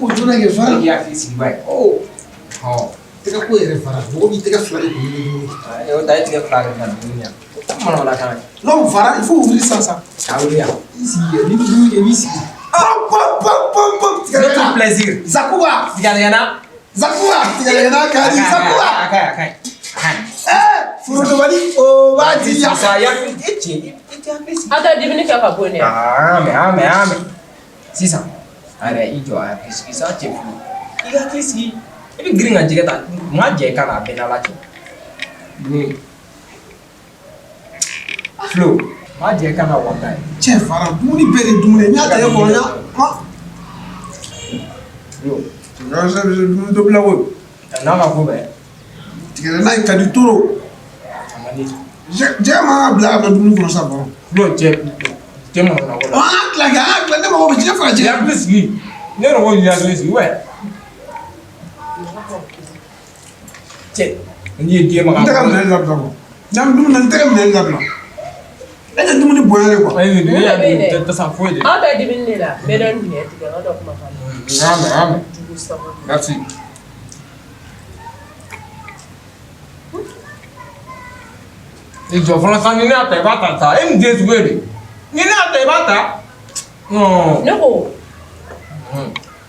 ko jona ke fara ya fi si bai oh tega ko yere fara bo bi tega fara ko ni yo dai tega fara na dunia mana wala kan non fara il faut ouvrir ça auria ici ni ici notre plaisir zakuba tigana kadi zakuba akai furuto bali o bati ya sa ya eti Ada di mini ka bone. ame sisa ara ijo a pesquisa tipo iga kisi ibi gringa jigata ma je kana benala ti ni flow ma je kana wanda che fara dumuni bere dumuni nya ta ko nya yo na sa dumuni to bla wo na ma ko be tigere na ka di toro amani je ma bla ba dumuni ko sa bon no je mo na wala la ne mo je fara je ya please ne ro wo ya please we che ni die ma ka na la bla nam dumuni na tere me la bla ene dumuni boyale ko ay ni ya ta sa foi de Ada di mini la. Belen ni eti ga do kuma fa. ame merci ijo fona kan ni na te bata ta em de tuwele ni na te bata no Ne ko.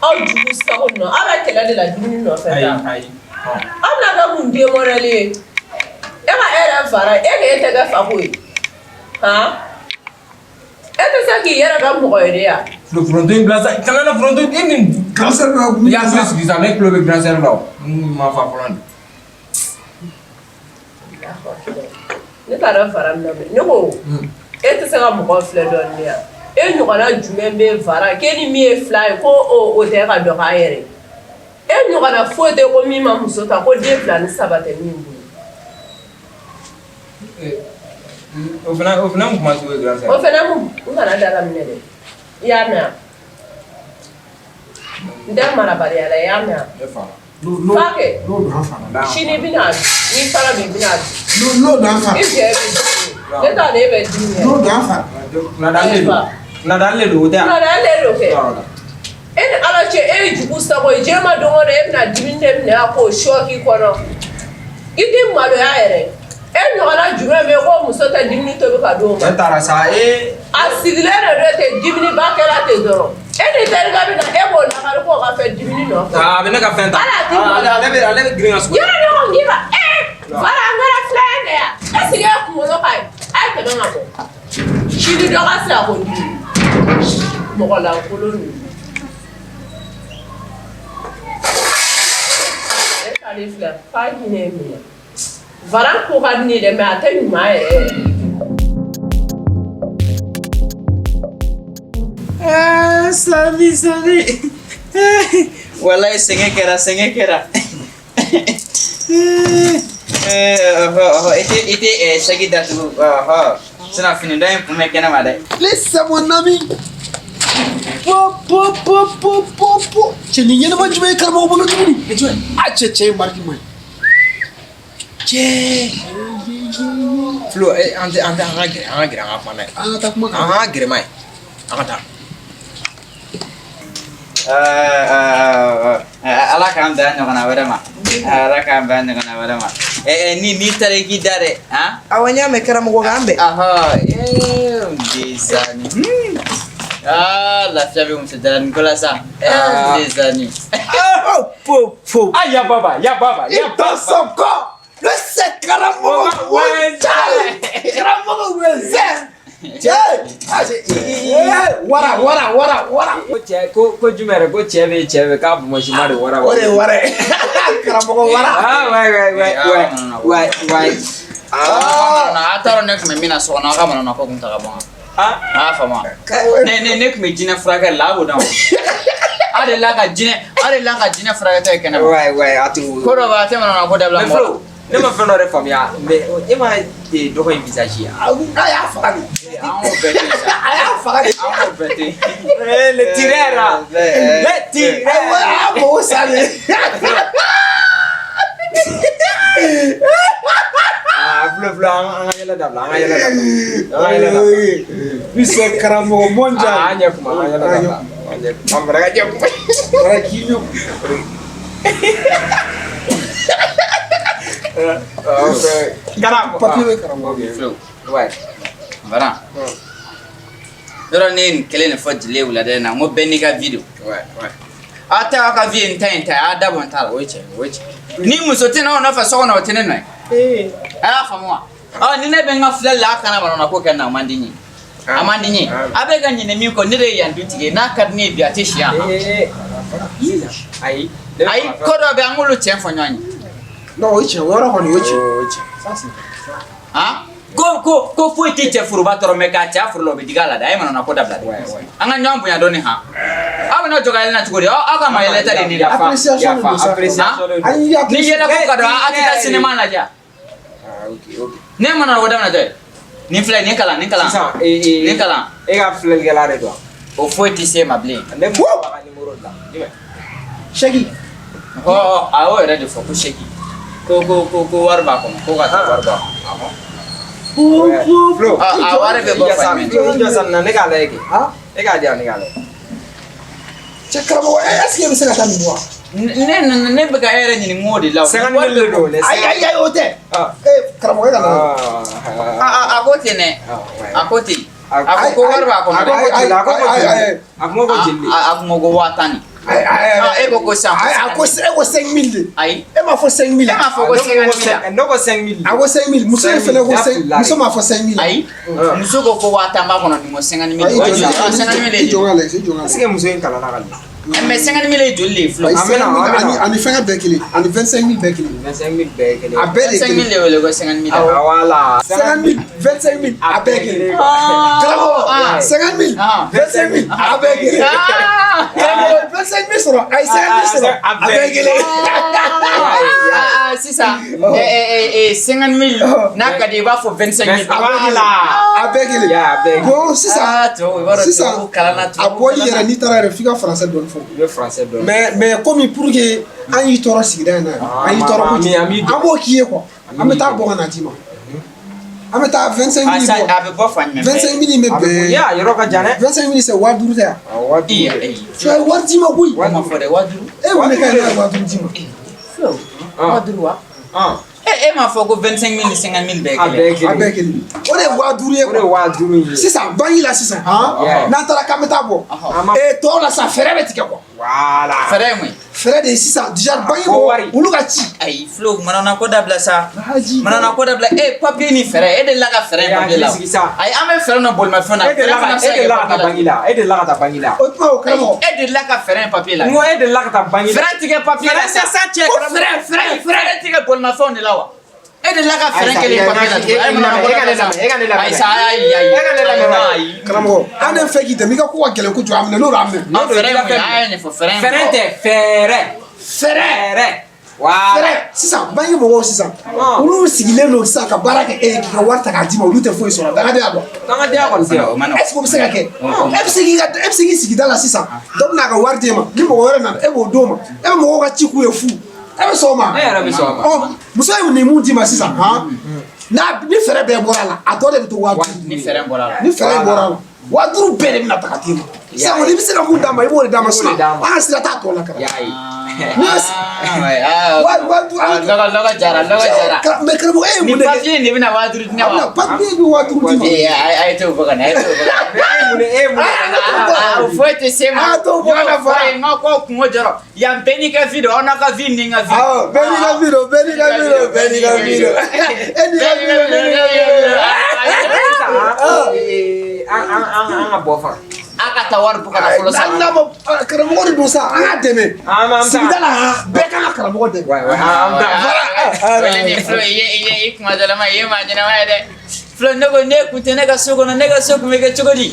Aw jugu sa ko no. Ala kela de la di mini no fa ta. ai Amna ga mun de morale. E ma era fara, e ga ete ga fa ko yi. Ha? Ete sa ki yera ga mo ko ide ya. le fronto in glace kana na fronto in grâce à ya plus qui ça avec le grand serre là ma fa prendre Ne taara fara min na ne ko e tɛ se ka mɔgɔ filɛ dɔɔnin ya e ɲɔgɔnna jumɛn bɛ fara k'e ni min ye fila ye ko o tɛ ka dɔgɔ a yɛrɛ e ɲɔgɔnna foyi tɛ ko min ma muso ta ko den fila ni saba tɛ min bolo au final kuma se grand serre o fana mun n kana dala minɛ dɛ i y'a mɛn n tɛ marabaliya la i y'a mɛn fa kɛ sini i bɛna ni fara min i bɛna no dan fa i cɛ bɛ dimi ne t'a dɔn e bɛ dimi yɛrɛ no dan fa na dalle do da na ale do kɛ e ni ala cɛ e ye jugu sago ye diɲɛ ma don o don e bɛna dimi de minɛ a k'o sɔki kɔnɔ i tɛ maloya yɛrɛ e ɲɔgɔnna jumɛn bɛ yen ko muso tɛ dumuni tobi ka d'o ma e taara sa a sigilen de don ten dumuni ba kɛra ten dɔrɔn e ni terikɛ bɛ na e b'o lakari k'o ka fɛ dumuni nɔfɛ a bɛ ne ka fɛn ta ale bɛ girin ka sogo yɔrɔ ne ko k'i ka fara an kɛra fila ye dɛ yan e sigi e kunkolo ka ye a ye tɛmɛ ka bɔ sini dɔ ka sira ko dimi mɔgɔ lankolon ninnu e t'ale filɛ f'a hinɛ ye minɛ varan ko ka di ne dɛ mɛ a tɛ ɲuman yɛrɛ Sabi. Wallahi senge kera. Ite sagi datu. Sina fini ndo yin pume kena ma dai. Laisse mon ami. Po. Cheni yene ma jumay Karamogo bolo dumi. Che marki mai. che flo ante gira nga fana Ta kuma gira mai ata ala kam da nyogana wala ma ni tare ki dare ha awanya me Karamogo gambe aha desani la fiabe um sedara Nicolas desani po ya baba dans son corps le c'est Karamogo Karamogo wara ko jumere ko chebe ka bu moshi mari wara Karamogo wara wai na ataro nek me mina so na kama na ko kunta ka bonga fama ne nek me jina fraga labo dawo are la ka jina fraga ta kana wai atu ko do ba te mana na ko dabla mo ne ma fɛn dɔ de faamuya mais e ma dɔgɔ in visage ya a y'a faga de le tireur a mɔgɔ sa de filɛ an ka yɛlɛ dabila Puis c'est Karamogo mondial an ɲɛ kuma an ka yɛlɛ dabila Amra aja. Kilo. Karamoko. Papier Karamogo. Flow. Ouais. Voilà. Yɔrɔ ne ye nin kelen de fɔ jile wula de na n ko bɛɛ n'i ka video. Ouais. A tɛ aw ka vie in ta in ta a y'a dabɔ n ta la o ye tiɲɛ ni muso tɛ n'aw nɔfɛ so kɔnɔ o tɛ ne nɔ ye a y'a faamu wa ni ne bɛ n ka filɛli la a kana manɔnɔ ko kɛ na a man di n ye a man di n ye a bɛ ka ɲinɛ min kɔ ne de ye yan dutigi ye n'a ka di ne ye bi a tɛ si yan Ayi. ko dɔ bɛ an k'olu tiɲɛ fɔ ɲɔgɔn ye Non, o ye tiɲɛ, o yɔrɔ kɔni o ye tiɲɛ. ko foyi tɛ cɛ furuba tɔɔrɔ mɛ k'a cɛ furu la o bɛ digi a la dɛ a ye manɔnɔ ko dabila dɛ an ka ɲɔgɔn bonya dɔɔni han aw bɛna jɔ ka yɛlɛ na cogo di aw ka mayɛlɛ ta de nin la Appréciation de ça. ni yɛlɛ ko ka dɔn a tɛ taa cinéma lajɛ ne manɔnɔ ko daminɛ tɛ nin filɛ nin kalan nin kalan E ka filɛlikɛla de don. o foyi tɛ se ma bilen Ne m'o ka numéro la. Chèque. a y'o yɛrɛ de fɔ ko seki ko wari b'a kɔnɔ ko ka taa wari b'a kɔnɔ Flo. a wari bɛ bɔ fa min Jɔ san na ne k'a lajɛ kɛ. E k'a di yan ne k'a lajɛ. Cɛ Karamɔgɔ, est-ce que e bɛ se ka taa nin wa? ne bɛ ka e yɛrɛ ɲini ŋo de la 50 000 de don. Ayi, o tɛ. Karamɔgɔ, e ka na. a ko ten dɛ a ko ten a ko wari b'a kɔnɔ A kuma ko jeli. a kun ko 5000 e ko ko san A ko e ko 5000 de. ayi E m'a fɔ 5000. e m'a fɔ ko 5000 Ne ko 5000. A ko 5000. Muso in fɛnɛ ko 5000. Muso m'a fɔ 5000. ayi muso ko 5000 b'a kɔnɔ nin ko 50 000 I jɔn ka lajɛ. Est-ce que muso in kalan na ka lajɛ? mais 50 000 ye joli de ye filo Ani fɛngɛ bɛɛ kelen, ani 25000 bɛɛ kelen. 25000 bɛɛ kelen. A bɛɛ de 50 000 kelen. de wele ko 50 000 Voilà. 50000, 25000 a bɛɛ kelen. Ah. Karamɔgɔ, 50000, 25000 a bɛɛ kelen. Karamɔgɔ, 25000 sɔrɔ, a ye 50000 sɔrɔ, a bɛɛ kelen. sisan 50 000 n'a ka di i b'a fɔ 25 000 A bɛɛ kelen. Bon, sisan, a bɔli yɛrɛ n'i taara yɛrɛ f'i ka français dɔɔni fɔ. I bɛ français dɔn. Mais comme pour que an y'i tɔɔrɔ sigida in na yan, an y'i tɔɔrɔ kojugu, an b'o k'i ye quoi. An bɛ taa bɔ ka na d'i ma. An bɛ taa 25000 bɔ. a bɛ bɔ fa ɲuman fɛ 25000 in bɛ bɛn. Ya yɔrɔ ka jan dɛ. 25000 c'est 5000 tɛ yan. Tu as wari d'i ma koyi. wa ma fɔ dɛ 5000 E mun de ka ɲi n'a ye 5000 d'i ma? 5000 wa e m'a fɔ ko 25 000 ni 50 000 bɛɛ A kelen bɛɛ A bɛɛ kelen. O de ye 5000 ye O de ye quoi. 5000 ye. Sisan banque la sisan, n'an taara k'an bɛ taa bɔ. Tɔw la sisan fɛɛrɛ bɛ tigɛ quoi. Voilà. fɛrɛ ye mun ye Fɛɛrɛ de ye sisan déjà banque Ko wari. mɔgɔw olu ka ci. ayi filo manana ko dabila sa Haji. manana ko dabila papier ni fɛrɛ e de la ka fɛrɛ in papier la sigi sa. ayi an bɛ fɛrɛ nɔ bolimafɛn na E de la ka taa banque la. E de la ka taa banque la. O tuma o karamɔgɔ. e de la ka fɛrɛ in papier la N ko e de la ka taa banque la. fɛrɛ tigɛ papier la sa Ko fɛrɛ tigɛ bolimafɛnw de la wa e de la ka fɛrɛ kelen papier la tugun ayi manana ko dabila sa ayi sa ayi Karamɔgɔ, an de fɛ k'i dɛmɛ i ka ko ka gɛlɛn kojugu a minɛ n'o la a minɛ. fɛrɛ mun ye a ye nin fɔ fɛrɛ in Fɛrɛ tɛ fɛɛrɛ. Fɛɛrɛ. Voilà. Fɛɛrɛ sisan banque mɔgɔw sisan olu sigilen don sisan ka baara kɛ k'i ka wari ta k'a d'i ma olu tɛ foyi sɔrɔ dangadenya dɔn. Dangadenya kɔni tɛ. o ma nɔgɔn Est-ce que o bɛ se ka kɛ? E bɛ se k'i sigida la sisan dɔ bɛ n'a ka wari d'e ma ni mɔgɔ wɛrɛ nana e b'o d'o ma e bɛ mɔgɔw ka ci k'u ye fu e bɛ sɔn o ma. E yɛrɛ bɛ sɔn o ma. Muso ye nin mun d'i ma sisan ni fɛɛrɛ bɛɛ bɔra a la a tɔ de bɛ to 5000. ni fɛrɛ bɔra la Ni fɛɛrɛ bɔra a la 5000 bɛɛ de bɛna ta ka d'i ma. Sisan kɔni i bɛ se ka mun d'a ma i b'o de d'a ma sinon an ka sira t'a tɔ la karamɔgɔ. lɔgɔ jara Mais karamɔgɔ e ye ni mun de kɛ? papier in de bɛna 5000 di ne ma Papier bɛ 5000 d'i ma. a ye to fɔ ka na a ye to fɔ ka na o foyi tɛ se ma yɔrɔ dɔ fɔ a ye n ka ko kungo jɔrɔ yan bɛɛ n'i ka vie don aw n'a ka vie ni n ka vie Bɛɛ n'i ka vie don, bɛɛ n'i ka vie don, bɛɛ n'i ka vie don. E n'i ka vie don, bɛɛ n'i ka vie don. An ka bɔ fan. a ka taa wari bɔ ka na fɔlɔ sa Hali n'a ma karamɔgɔ de don sa an k'a dɛmɛ. Sigida la bɛɛ kan ka karamɔgɔ dɛmɛ. wele ni filo i kuma dɔlama i ye maa ɲɛnama ye dɛ filo ne ko ne kun tɛ ne ka so kɔnɔ ne ka so kun bɛ kɛ cogo di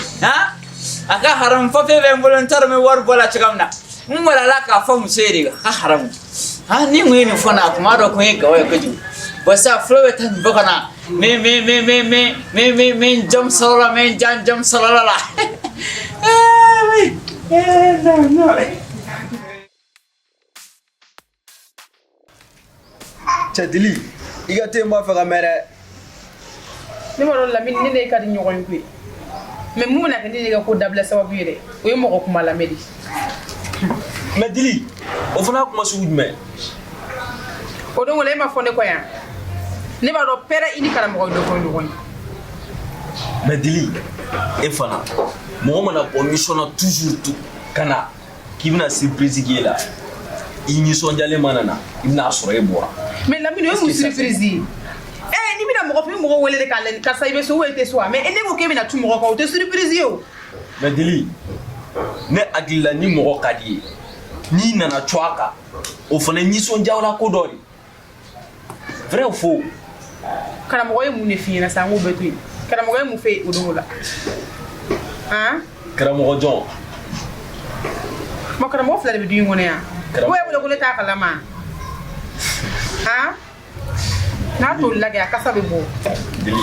a ka haramu papier bɛ n bolo n t'a dɔn n bɛ wari bɔ la cogoya min na n walala k'a fɔ muso ye de ka haramu ni kun ye nin fɔ n na a kun b'a dɔn ko n ye gawo ye kojugu bɔn sisan filo bɛ taa nin bɔ ka na n jɔn sɔrɔ la n jan jɔn sɔrɔ la Cɛdili i ka te ma fɛ ka mɛn dɛ. Ne ma dɔn Lamini ne n'e ka di ɲɔgɔn ye koyi mais mun na kɛ ne ka ko dabila sababu ye dɛ o ye mɔgɔ kuma lamɛn de mais Dili o fana kuma sugu jumɛn o don wala e ma fɔ ne kɔ yan ne b'a dɔn pɛrɛ i ni karamɔgɔ dɔ fɔ ɲɔgɔn ye mais Dili e fana mɔgɔ mana bɔ mission na toujours tout kana k'i bɛna surprise k'e la i nisɔndiyalen mana na i bɛna sɔrɔ e bɔra mais Lamine o ye mun surprise ye ni bɛna mɔgɔ fɛ mɔgɔ wele de k'a lajɛ karisa i bɛ so ou i tɛ so mais ne ko k'e bɛna tu mɔgɔ kan o tɛ surprise ye o mais Dili ne hakili la ni mɔgɔ ka di ye n'i nana co a kan o fana nisɔndiyala ko dɔ de vrai ou faux karamɔgɔ ye mun de f'i ɲɛna sa n k'o bɛɛ to yen karamɔgɔ ye mun fɛ yen o don o la karamɔgɔ jɔn ma karamɔgɔ fila de bɛ du in kɔnɔ yan ko e wele ko ne t'a kalama n'a tolila kɛ a kasa bɛ bɔ Dili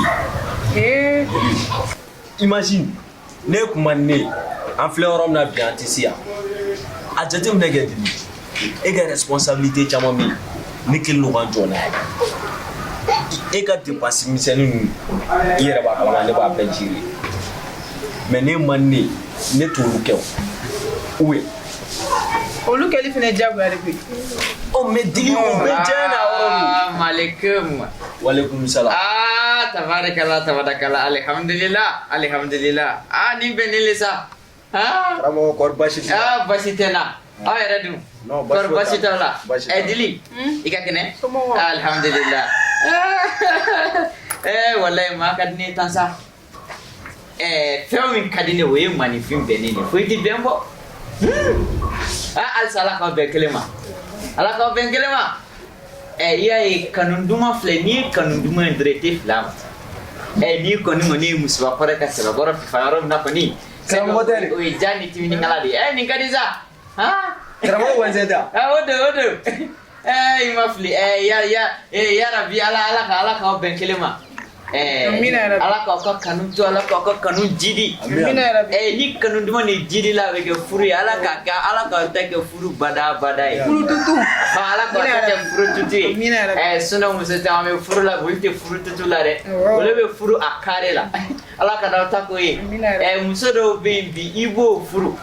imagine ne kuma ne an filɛ yɔrɔ min na bi an tɛ se yan a jateminɛ kɛ Dili e ka responsabilité caman bɛ yen ne kelen don ka jɔ n'a ye e ka dépense misɛnnin ninnu i yɛrɛ b'a kalama ne b'a bɛɛ gérer mais ne man ne t'olu kɛ o ou bien olu kɛli fana diyagoya de koyi oh mais Dili o bɛɛ diya na yɔrɔ min Maaleykum. Waleykum salam Tabarakallah alhamdulillah ni bɛ ne le sa Karamɔgɔ kɔri basi tɛ basi tɛ na aw yɛrɛ dun kɔri basi tɛ la Dili i ka kɛnɛ alhamdulillah wallahi maa ka di ne tan sa fɛn min ka di ne o ye maninfin bɛnnen de foyi tɛ bɛn bɔ halisa ala k'aw bɛn kelen ma i y'a ye kanu duman filɛ n'i ye kanu duman in dɔrɔn i tɛ fila ma n'i kɔni ye musoba kɔrɔ ka sɛbɛkɔrɔ fifa yɔrɔ min na kɔni o ye ja ni timinikala de ye nin ka di sa karamɔgɔ wɛnsɛn ta o don i ma fili ya rabi ala k'aw bɛn kelen ma ala k'aw ka kanu to ala k'aw ka kanu jidi ni kanu duman ni jidi la bɛ kɛ furu ye ala k'aw ta kɛ furu bada ye furu tutu ala k'aw ta kɛ furu tutu ye sinɔ muso caman bɛ furu la olu tɛ furu tutu la dɛ olu bɛ furu a kare la ala ka n'aw ta k'o ye muso dɔw bɛ yen bi i b'o furu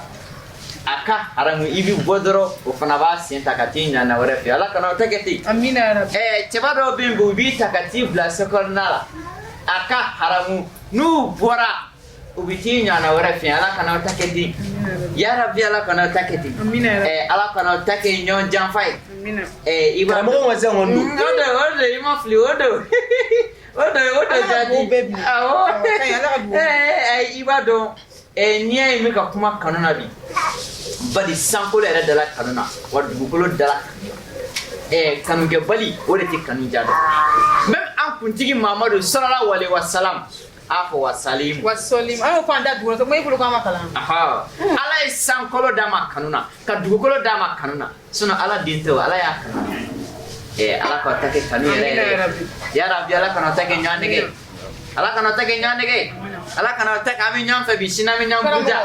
a ka haramu i bɛ bɔ dɔrɔn o fana b'a sen ta ka t'i ɲana wɛrɛ fɛ ala ka n'aw ta kɛ ten cɛba dɔw bɛ yen bi u b'i ta ka t'i bila sokɔnɔna la a ka haramu n'u bɔra u bɛ t'i ɲana wɛrɛ fɛ ala ka n'aw ta kɛ ten yarabi ala ka n'aw ta kɛ ten ala ka n'aw ta kɛ ɲɔgɔn janfa ye i b'a karamɔgɔ wɛnsɛn kɔni don o don i ma fili o don jaabi awɔ i b'a dɔn n'i y'a ye n bɛ ka kuma kanu na bi bari sankolo yɛrɛ dala kanu na wa dugukolo dala kanukɛ bali o de tɛ kanu ja dɔn même an kuntigi Mamadu sallallahu alaihi wasallam a fɔ wasalim an y'o fɔ an da dugu la ko e bolo k'an ma kalan ala ye sankolo d'a ma kanu na ka dugukolo d'a ma kanu na sinon ala den tɛ o ala y'a kanu ala k'aw ta kɛ kanu yɛrɛ ya rabi ala kana ta kɛ ɲɔgɔn nɛgɛ ala kana ta kɛ ɲɔgɔn nɛgɛ ala kana ta kɛ an bɛ ɲɔgɔn fɛ bi sini an bɛ ɲɔgɔn buruja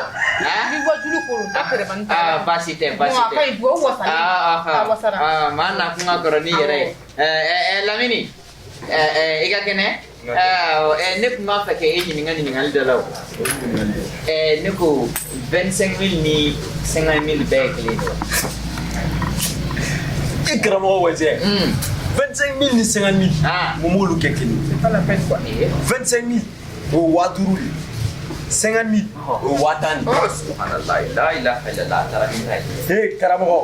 ni bɔ julu koro ta tɛrɛmani baasi tɛ maa na kun ka kɔrɔ ni yɛrɛ ye Lamini i ka kɛnɛ ne tun b'a fɛ kɛ e ɲininkali dɔ la o ne ko 25,000 ni 50,000 bɛɛ ye kelen ye e karamɔgɔ wɛnsɛn 25,000 ni 50,000 mun b'olu kɛ kelen 25,000 o ye 5000 de 50,000 o ye 10,000 de subhanallah la ilaha illallah a taara min ta ye karamɔgɔ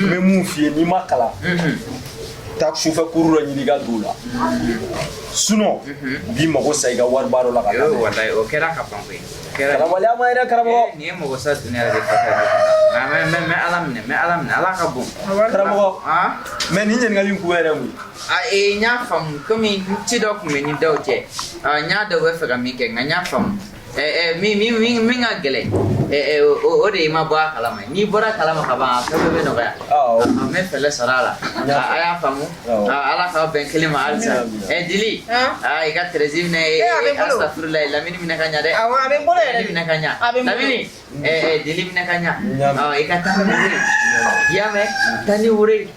n bɛ mun f'i ye n'i ma kalan taa sufɛ kuru dɔ ɲini i ka don o la sinon b'i mago sa i ka wari b'a dɔ la ka taa wallahi o kɛra ka ban koyi karamɔgɔya ma ye dɛ karamɔgɔ nin ye mago sa dunuya de fata ye mɛ ala minɛ ala ka bon karamɔgɔ mais nin ɲininkali in kun yɛrɛ mun ye n y'a faamu komi ci dɔ tun bɛ ni dɔw cɛ n y'a dɔw bɛ fɛ ka min kɛ nka n y'a faamu min ka gɛlɛn o de i ma bɔ a kalama n'i bɔra kalama ka ban a fɛn bɛɛ bɛ nɔgɔya n bɛ fɛlɛ sɔrɔ a la a y'a faamu ala k'aw bɛn kelen ma halisa Dili i ka Terezi minɛ astafurulayi Lamini minɛ ka ɲa dɛ minɛ ka ɲa Lamini Dili minɛ ka ɲa i ka taa ni wuri i y'a mɛn taa ni wuri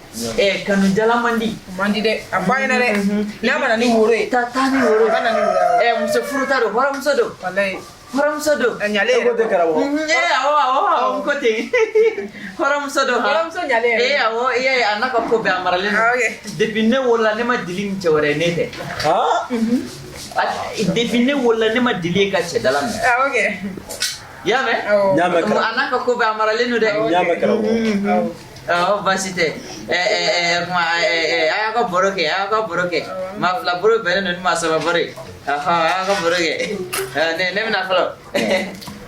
kanu jala man di dɛ a ba ɲɛna dɛ n'a ma na ni woro ye taa ni woro muso furu ta don hɔrɔnmuso don Horam sodo. Nyale. Ego de Karamoko. Awo kote. Horam sodo ha. Horam so nyale. Awo anaka ko be amarale. Okay. Depuis ne wala ne ma dilim chawre nete. Ha? Depuis ne wala ne ma dili ka chedalam. Okay. Ya me? Nyame Karamoko. Anaka ko be amarale no de. Nyame Karamoko. Basite. Ayaka boroke. Ma fla boro bene no ma sala bore. Ayaka boroke. Ne me na flo.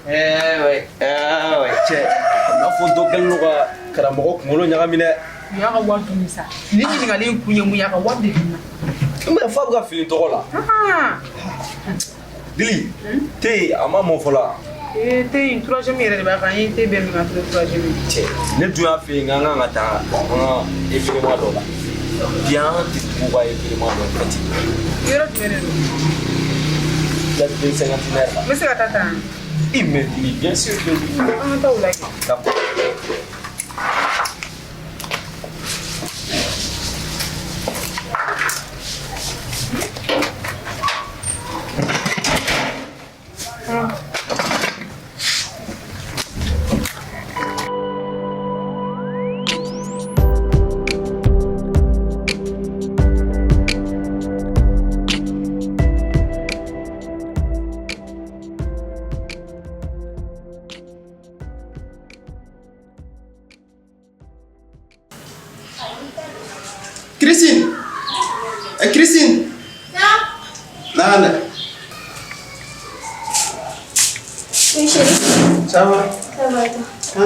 Ouais. Che. Na foto kel no ka Karamoko ngolo nyaga mine. Ya ka wadu ni sa. Ni ni ngali kunye mu ya ka wadu ni. Me fa ga fili to la. Dili. Te ama mo fola. Te une troisième yere ba kan te be mi ma troisième. Che. Ne tu a fait nga ta. Événement do la. Bien te trouver événement do petit. Yoro tu mene. La 50 naira. Mais c'est la tata. Il me dit bien sûr que Ah ta ou like. d'accord. Christine. Nana. Oui, chérie. Ça va? Ça va, toi? Ça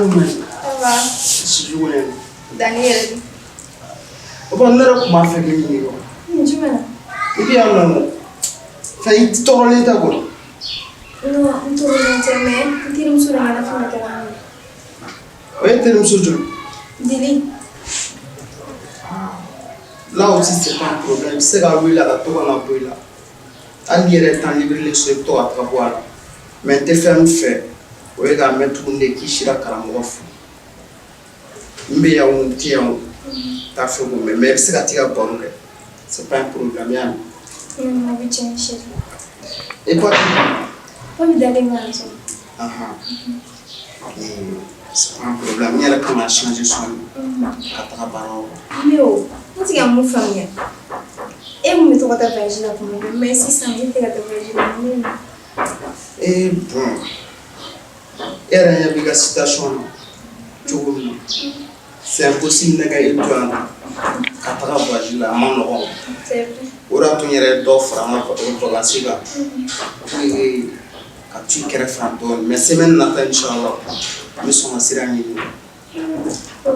va. Je suis journée. Daniel. Bon, là, comment faire que nous? Dis-moi là. Et puis, alors, ça y est, ton l'état quoi? Non, on tourne l'internet. Tu me souviens à la fin de la journée. Oui, tu me souviens. Dili. Là aussi, c'est pas un problème. C'est la rue là, tout on a pris là. À dire est en libre les sur toi à travers là. Mais tu fais un fait. Oui, la mettre une équipe chez la Karamogo. Mais il y a un tien. T'as fait bon, mais c'est la tire bonne. C'est pas un problème. Ma vie tient chérie. Et toi? Pas me d'aller à la maison. Ah c'est pas un problème. Il y a la qu'on a changé son catarabaro. Mais oh, on dit qu'il y a mon famille. Et vous mettez votre vagina pour moi. Mais si ça me dit que votre vagina. Et bon. Il y a une situation. C'est impossible de gagner tout un catarabaro à mon nom. C'est vrai. Ora tu yɛrɛ dɔ fara an ka kɔlɔsi kan ka tu kɛrɛfɛ fan dɔɔni mais semaine nata inchallah an bɛ sɔn ka sira ɲini o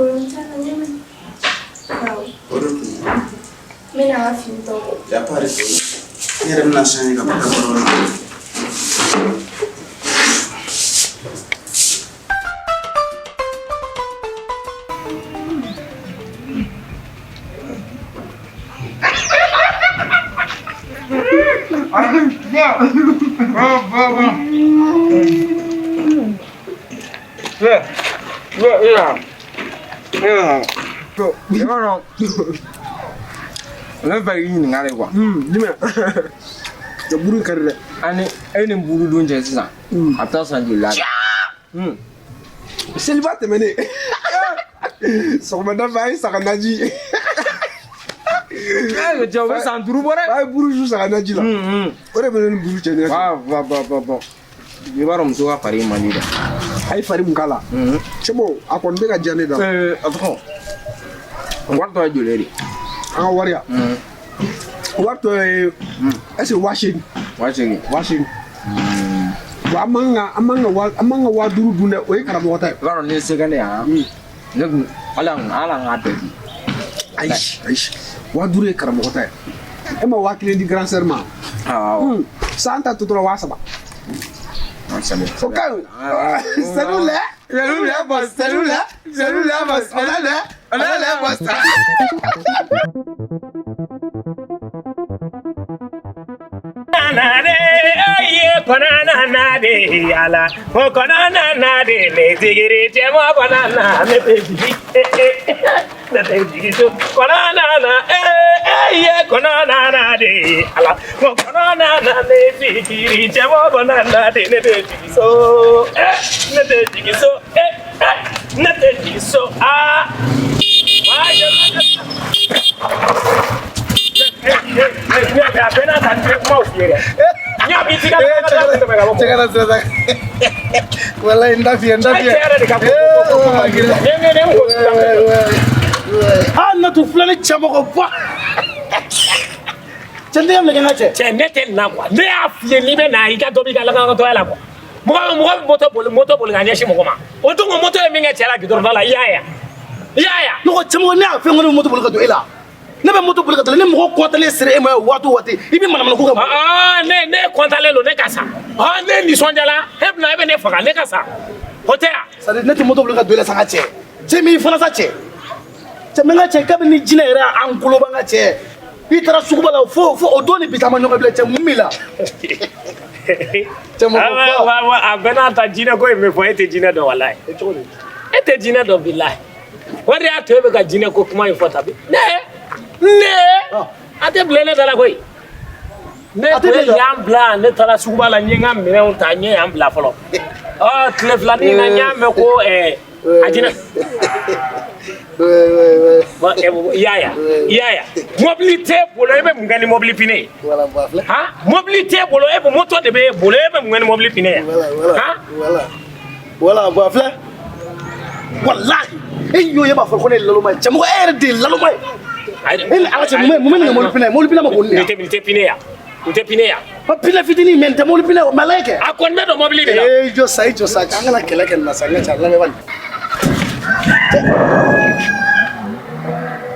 de tun ye n bɛna n ka fini tɔ bɔ y a pas de problème n yɛrɛ bɛna changer ka bɔ dabɔrɔ la Ne fa yi ɲininkali quoi. Jumɛn? Ja buru kari dɛ. Ani e ni buru dun cɛ sisan. A bɛ taa san joli la? Seliba tɛmɛnen. Sɔgɔmada fɛ a ye saga naji. Cɛ o bɛ san 5 bɔ dɛ. A ye buru su saga naji la. O de bɛ ne ni buru cɛ ne. Bon. I b'a dɔn muso ka fari man di dɛ. A ye fari mun k'a la. C'est bon a kɔni bɛ ka diya ne da. A tɔgɔ. Wari tɔ ye joli ye de? An ka wari yan. Wari tɔ ye est-ce que 8,000. 8,000. 8,000. Bon an man ka 5,000 dun dɛ o ye karamɔgɔ ta ye. I b'a dɔn ne se ka ne yan. Ne kun ala an k'a bɛɛ di. Ayi 5,000 ye karamɔgɔ ta ye. E ma 1,000 di grand sœur ma. Awɔ. San ta tɔ dɔrɔn 3,000. O ka ɲi. Cellulaire boss. On a le boss. Nade aye konana nade ala o konana nade le tigiri chemo banana me baby na te tigiri konana na aye konana de ala mo konana na ne fikiri chemo konana de ne de so ne de so ne de so ah Wala indafia. Ana tu fulani chamoko ba. Cende am lagi ngache. Cende ten na kwa. Ne afie ni be na ika to bi kala ka to ala kwa. Moto bol nganya shi moko ma. O to ngo moto e minga chela ki dorvala yaya. No chamoko ne afie ngo moto bol ka to ela. Ne be moto bol ka to ne mo ko tele sere e ma watu wati. Ibi manamana ko ka. Ne kontale lo ne kasa. Ne ni sonjala. Heb na be ne faga ne kasa. Hotea. Sa ne te moto bol ka to ela sanga che. Che mi fana sa che. Menga che ka ni jina era an kulo banga che itara sugubala fo odoni bitama nyoka bile che mumila che mo wa abena ta jina ko me fo ete jina do wallahi ete jina do billahi wadi atebe ka jina ko kuma ifo tabi ne ate blele dala koy ne ko yam bla ne tara sugubala nyenga me on ta nye yam bla folo tlef la ni na nyame ko ajina yaya mobilité bolo ebe mungani mobilité pine wala bafle ha mobilité bolo ebe moto de be bolo ebe mungani mobilité pine ha wala bafle wallahi yo yeba fo ko ne lalo mai chamo ere de lalo mai ele ala che mo ne mo pine ma ko ne mobilité pine ya pa pile fitini mente mo pine malaike akon me do mobilité jo sa kangana keleke na sanga charla me ban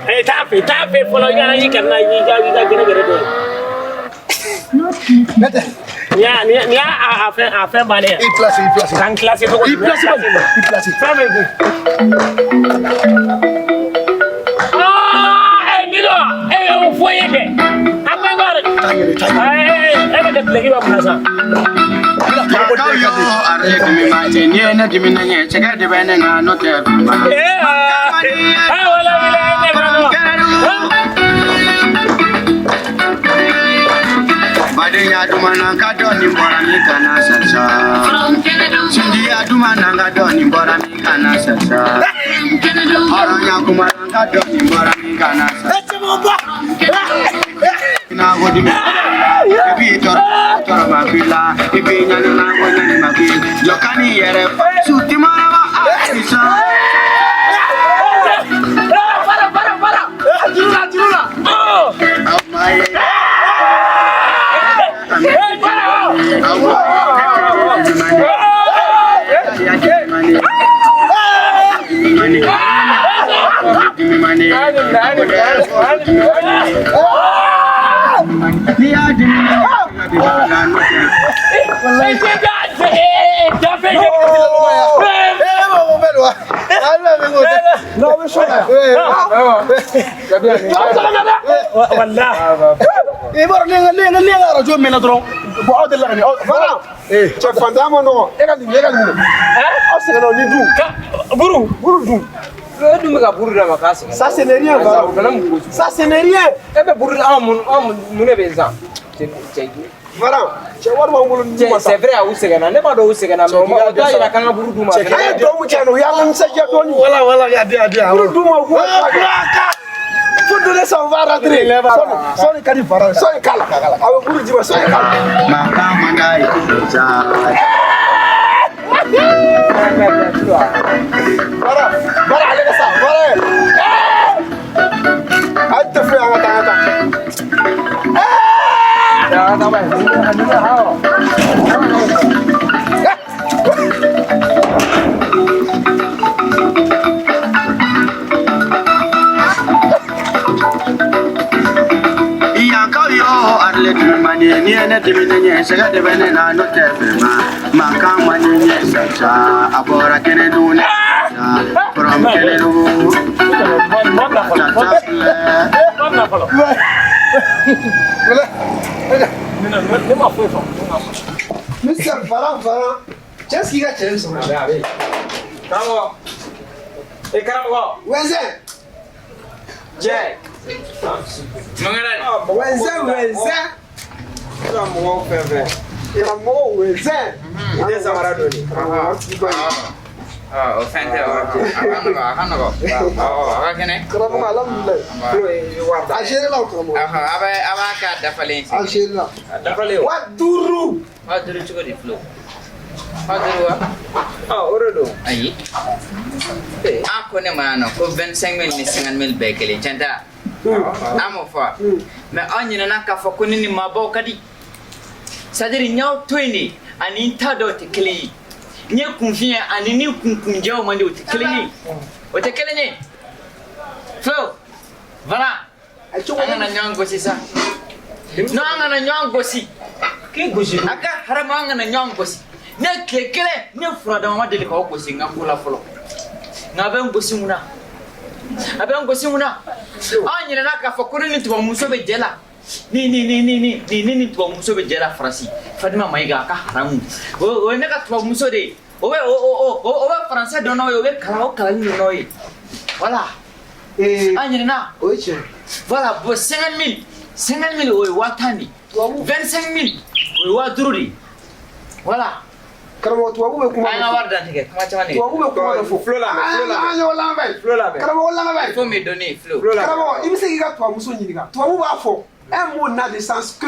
Hey, tape, follow you can gere do. Nia a fait mané. Il place. Dans classe Il place. Femme. Ah, Milo, on voyait que. De plegi ba masa. Badenya dumana kadoni mbora mikana sasa. Sindia dumana kadoni mbora mikana sasa. Aranya kumana kadoni mbora mikana sasa. Na godi me. Ebi toro mabila, ebi nyani na godi mabila. Jokani yere suti marawa atisa. Para. Ajula. Oh my. Ça ce n'est rien. Ça ce n'est rien. C'est vrai à Ousegana, n'est pas de Ousegana, mais il a quand même beaucoup de mal. Faut donner ça, on va rentrer. Sans les califs, sans les calmes. Avec vous, dis-moi, sans les calmes. Voilà, allez, ça, voilà. Allez, te fais, attends. Monsieur Varan, qu'est-ce qu'il y a de son avec? Et Karamogo. Où est-ce? Jack. Aku ni mana? Kau 25,000 ni 50,000 bekeli, canda. Amo fa. Mais on y en a qu'à faire qu'on ni mabo kadi. C'est-à-dire nyau 20 ani tado te keli. Ni kunfia ani ni kunjao mandi te keli. O te keli ni. Flo. Voilà. Anga na nyang gosi sa. No anga na nyang gosi. Ki gosi. Aka harama anga na nyang gosi. Ne kekele ne furada mama deli ko gosi ngakula folo. Ngabe gosi muna. Abe gosi muna. Anya na ka fakuri ni tuwa muso be jela. Ni tuwa muso be jela Fransi. Fadima maiga ka haramu. O ne ka tuwa muso de. O français dono o be kala ni noi. Voilà. Anya na. Oche. Voilà, bo 50,000 o watani. 25,000 o wadruri. Voilà. Karamogo tuwabu be kuma. Anga warda tike. Kuma chamani. Tuwabu be kuma da fo. Flo la. Karamogo la ba. Faut me donner Flo. Karamogo, il me sait qu'il a tuwabu so nyinga. Tuwabu ba fo. Un mot n'a de sens que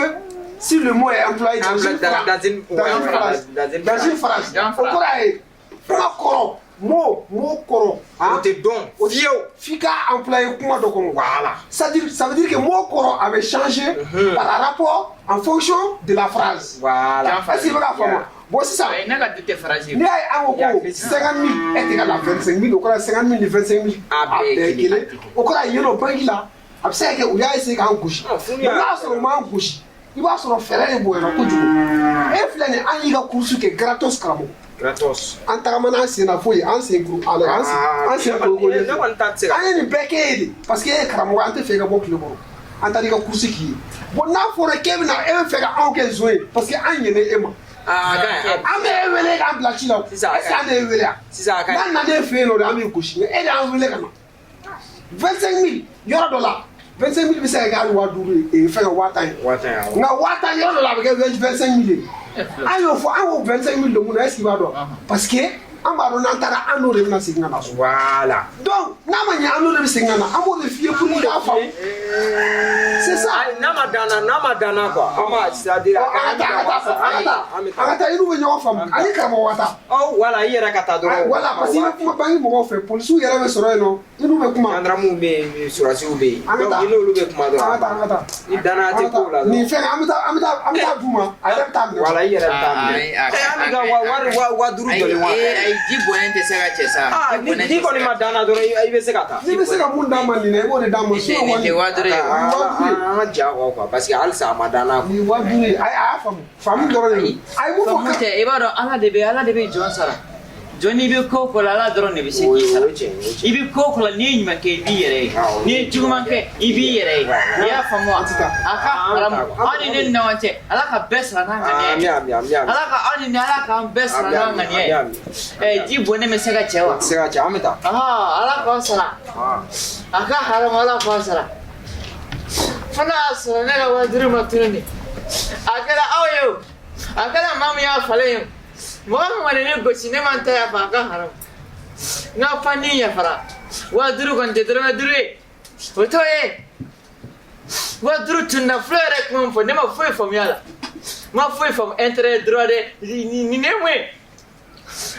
si le mot est employé dans une phrase. Dans une phrase. Mot koro. T'es bon. Fika employé kuma do comme voilà. Ça veut dire que mot koro avait changé par rapport en fonction de la phrase. Voilà. Est-ce que vous avez bon c'est ça. Il n'a pas de phrase. Ni ay ango ko 50,000 est égal à 25,000 okora 50,000 et 25,000 abekele okora yeno banki la abse ke uya ese ka ngushi na so ma ngushi iba so fere bo na ko jugo e flene an yiga kursu ke gratos Karamogo Gratos. Antaramana sina foyi ancien groupe alors ancien groupe an ni bekede parce que Karamogo ante fe ga bo kilo bo antari ka kursu ki bo na fora kebina e fe ga an ke zoe parce que an yene ema ame wele ka bila ci la ça de wele nan na de fe no da ame kushi e da wele kana 25,000 yoro dollar 25,000 bisa ga wa duru e fe wa tan na wa tan yoro dollar be 25,000 ayo fo awo 25,000 do mu na esi ba do parce que ambaro nan tara ano de na signa na so Voilà. donc na manya ano de signa na amo de fie pour da fa c'est ça Namadana quoi. Ama c'est-à-dire Agata iru venyo fam ani Karamogo wata oh voilà yera kata do voilà parce que kuma bangi mo fait police yera be soro no inu be kuma andramu be surasi ube donc ino lu be kuma do agata ni dana te ko la ni fe amita duma adapta voilà yera ta wa duru do le wa ai jibone te sega chesa ni ko ni madana do ai be sekata ni be sega mun dama ni ne mo de dama so wa ni wa dure jago quoi parce que alsa madana ni wa dure ai fam do ni ai mo ko te e baro ala debe jon sara joni be ko la doro ne be seki sara ibi ko la ni ma ke bi yere ni juma ke ibi yere ya famo aka haram ani ne na wante ala ka besra na ngani ala ka ani ne ala ka besra na ngani e jibone me sega chewa ameta ala ko sara aka haram ala ko sara fana sara ne wa duru matuni akala ayo akala mama ya fale mama mane ne gosi ne manta ya baka haram na fani ya fara wa duru kon je duru oto e wa duru tunna fleur ko mo fo ne ma foi fo miala ma foi fo entre droit de ni ne mwe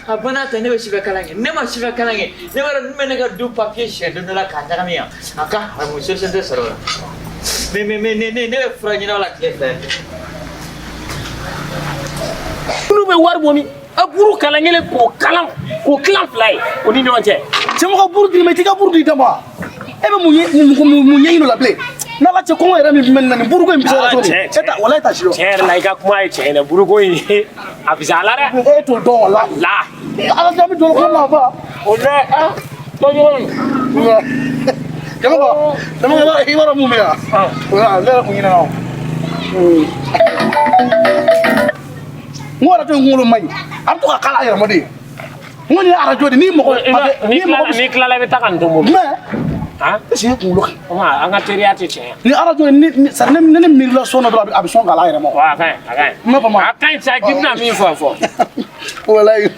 abana tane be shibe kalange ne ma shibe kalange ne wara ne ga du papier chez de la kata kamia aka mo se sente soro ne franye na la clé Nous be war bomi a buru kala ngele ko kalam fly oni non te Karamogo buru di metika buru di dama ebe mu nyino la play na la che ko era mi men na buru ko mbisa to eta wala ta shiro cher la ga kuma e chen buru ko yi afisa la re e to do la ala jami do ko la ba o ne to yo Karamogo ba hiwara mu mea wala la ko nyina ngora to ngolo mai arto ka kala ya mode ngoni ara jodi ni mo ni kala be takan to mo mais est-ce que kunkolo kan an ka teriya tɛ tiɲɛ ni arajo ni sa ne miirila sɔn dɔ dɔrɔn a bɛ sɔn k'a la yɛrɛ ma a ka ɲi n ma faamu a ka ɲi sa k'i bɛna min fɔ walayi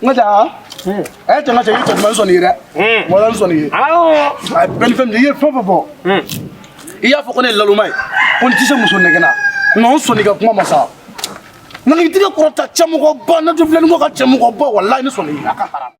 n ka taa a ye cɛ n ka cɛ i ye cɛman sɔn nin ye dɛ wala n sɔn nin ye a bɛɛ ni fɛn min i ye fɛn fɛn fɔ i y'a fɔ ko ne ye laloma ye ko n tɛ se muso nɛgɛ na non n sɔn i ka kuma ma sa nka i tɛgɛ kɔrɔta cɛmɔgɔba ne tɛ filɛ ni ko ka cɛmɔgɔba walayi ne sɔn nin ye a ka haram